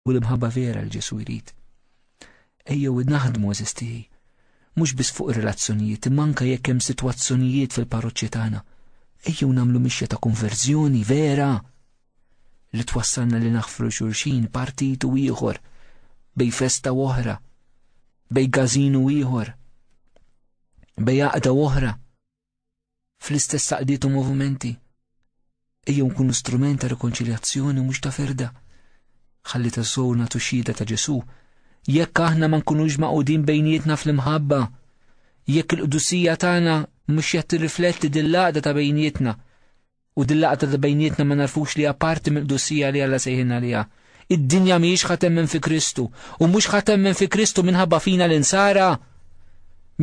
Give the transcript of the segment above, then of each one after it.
u l-imħabba vera l-Ġesu jrid. Ejjew naħdmu eżistijaj, mhux biss fuq ir-relazzjonijiet, imma anke jekk hemm sitwazzjonijiet fil-parroċċja tagħna. Ejjew nagħmlu mixja ta' konverżjoni vera li twassalna li naħfru xulxin partit u ieħor, bej festa oħra, bej gazinu ieħor, bej għaqda oħra, fl-istess saqdiet u movimenti. Ejjew nkunu strument ta' rikonċiljazzjoni mhux ta' ferda. Ħalli tassew nagħtu xhieda ta' Ġesu. Jekk aħna ma nkunux maqudin bejnietna fl-imħabba, jekk il-qdusija tagħna mhux qed tirrifletti dil-laqda ta' bejnietna, u dil-laqda ta' bejnietna ma narfux li parti mill-qdusija li Alla sejħinna liha. Id-dinja mhijiex ħatemmen fi Kristu, u mhux ħatemmen fi Kristu minħabba fina l-insara,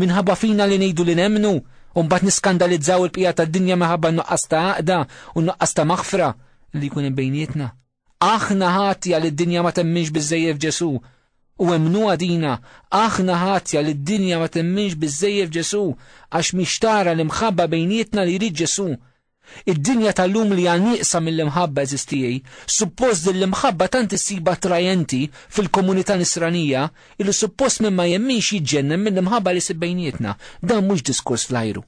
minħabba fina li ngħidu li nemmnu, u mbagħad niskandalizzaw il-bqija tad-dinja minħabba nuqqas ta' għaqda u nuqqas ta' maħfra li jkun bejnietna. Aħna ħatja li d-dinja ma temminx biżżejjed f'Ġesu, u emnu għadina, aħna ħatja li d-dinja ma temminx biżżejjed f'Ġesu, għax mixtara l-imħabba bejnietna li jrid Ġesu. Id-dinja tal-lum li għan nieqsa mill-imħabba eżistijaj, suppost l-imħabba tant issiba trajenti fil-komunità nisranija, illi suppost minn ma jemminx jiġġennem mill-imħabba li sibbejnietna. Dan mhux diskors flajru.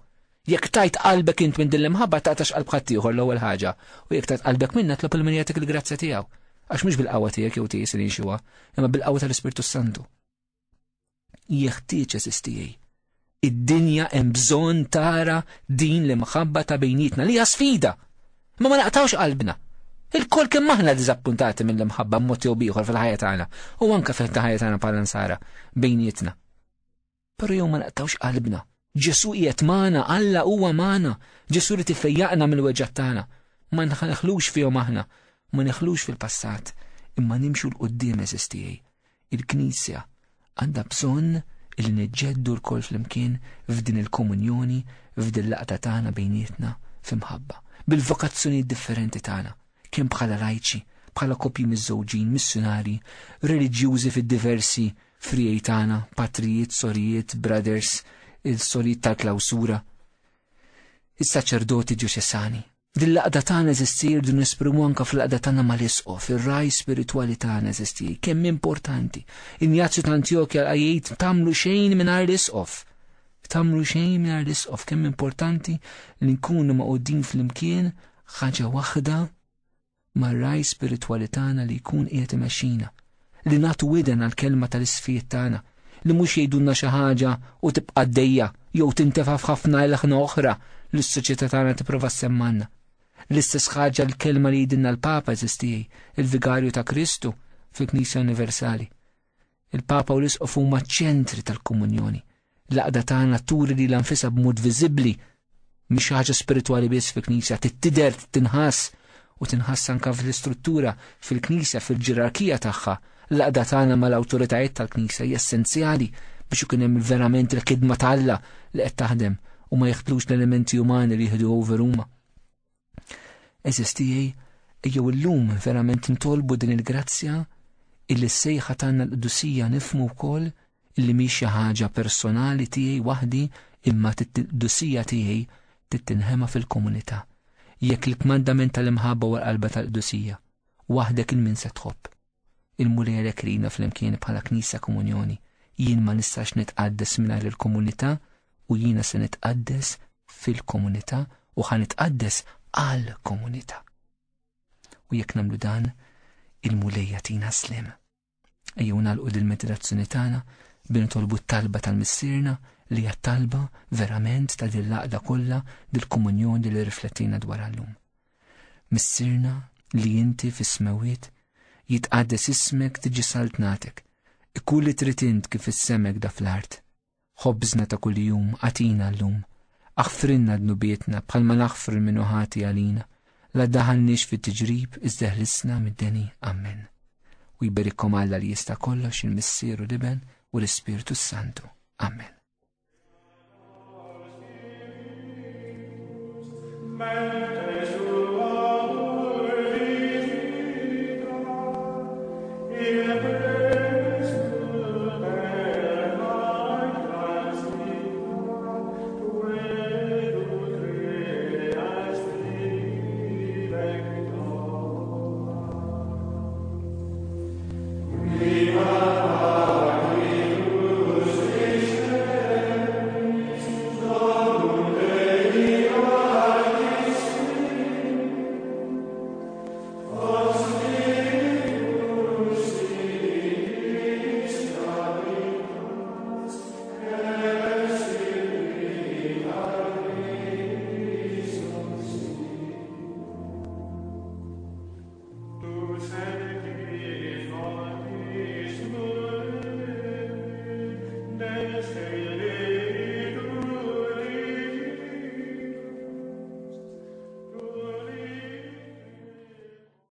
Jekk tajt qalbek int minn din l-imħabba taqtax qalb ħaddieħor l-ewwel ħaġa, u jekk tajt qalbek minna tlob il-min jagħtik il-grazzja tiegħu. Għax mhux bil-qawwa tiegħek jew tiegħi se nixuha, imma bil-qawwa tal-Ispirtu Santu. Jeħtieġ eżistijaj. Id-dinja hemm bżonn tara din l-imħabba ta' bejnietna li hija sfida. Ma naqtawx qalbna. Il-kol kemm aħna diżappuntati mill-imħabba b'mod jew ieħor fil-ħajja tagħna u anke fil-ħajja tagħna bħala nsara bejnietna. Però jew ma naqtawx qalbna. Ġesu qiegħed magħna, Alla huwa magħna. Ġesu li tifejjaqna mill-weġġa' tagħna. Ma neħlux fihom aħna, ma neħlux fil-passat, imma nimxu l-qudiem eżistijaj. Il-Knisja għandha bżonn illi niġġeddu l-kol fl-imkien f'din il-komunjoni, f'din l-laqta tagħna bejnietna f'imħabba, bil-vokazzjoni differenti tagħna, kemm bħala lajċi, bħala koppji miż-żewġin, missjonari, reliġjużi fid-diversi frijej tagħna, patrijiet, sorijiet, brothers, il-sorijiet tal-klawsura, is-saċerdoti ġuċessani. Din l-laqda tagħna eżistir din nesprimu anke fl-laqda tagħna mal-isqof, ir-raj spiritwali tagħna eżistir, kemm importanti. Injazzu ta' Antjokja jgħid tagħmlu xejn mingħajr l-isqof. Tagħmlu xejn mingħajr l-isqof, kemm importanti li nkunu maqudin flimkien ħaġa waħda mar-raj spiritwali tagħna li jkun qiegħed imexxina, li nagħtu widen għall-kelma tal-isfijiet tagħna, li mhux jgħidulna xi ħaġa u tibqa' għaddejja jew tintefa' f'ħafna ilħna oħra li s-soċjetà tagħna tipprova semmanna. L-istess ħaġa l-kelma li jidinna l-Papa eżistijaj, il-Vigarju ta' Kristu fil-Knisja Universali. Il-Papa u l-isqof huma ċentri tal-komunjoni. L-laqda tagħna turi li l-anfisha b'mod viżibbli mhix ħaġa spiritwali biss fil-Knisja, tittider, tinħass u tinħass anke fl-istruttura fil-Knisja, fil-ġerarkija tagħha. L-laqda tagħna mal-awtoritajiet tal-Knisja hija essenzjali biex ikun hemm verament il-ħidma ta' Alla li qed taħdem u ma jeħtlux l-elementi umani li jieħdu over huma. Eżistijaj, ejjew illum verament nitolbu din il-grazzja illi s-sejħa tagħna l-qdusija nifhmu wkoll illi mhix xi ħaġa personali tiegħi waħdi imma t-qdusija tiegħi tittinħema fil-komunità. Jekk il-kmandament tal-imħabba u l-qalba tal-qdusija waħdek il-min se tħobb. Il-mulejlek rina fl-imkien bħala Knisja Komunjoni, jien ma nistax nitqaddes mingħajr il-komunità u jiena se nitqaddes fil-komunità u ħanitqaddes għal-komunità. U jekk nagħmlu dan, il-mulejja tina slim. Ejjew nagħlqu dil-meditazzjoni tagħna binitolbu t-talba tal-missierna li hija talba verament ta' din l-laqda kollha dil-komunjoni li riflettina dwar llum. Missierna li inti fis-smawiet jitqaddes ismek tiġi saltnatek, ikun li trid int kif is-semek da fl-art. Ħobbżna ta' kuljum għatina llum. Aħfrinna d-nubietna bħalma naħfr il-minuħati għalina, la daħalniex fit-tiġrib iżda ħlisna mid-deni. Amen. U jberikom Alla li jista' kollox il-Missieru l-Iben u l-Ispiritu Santu. Amen. In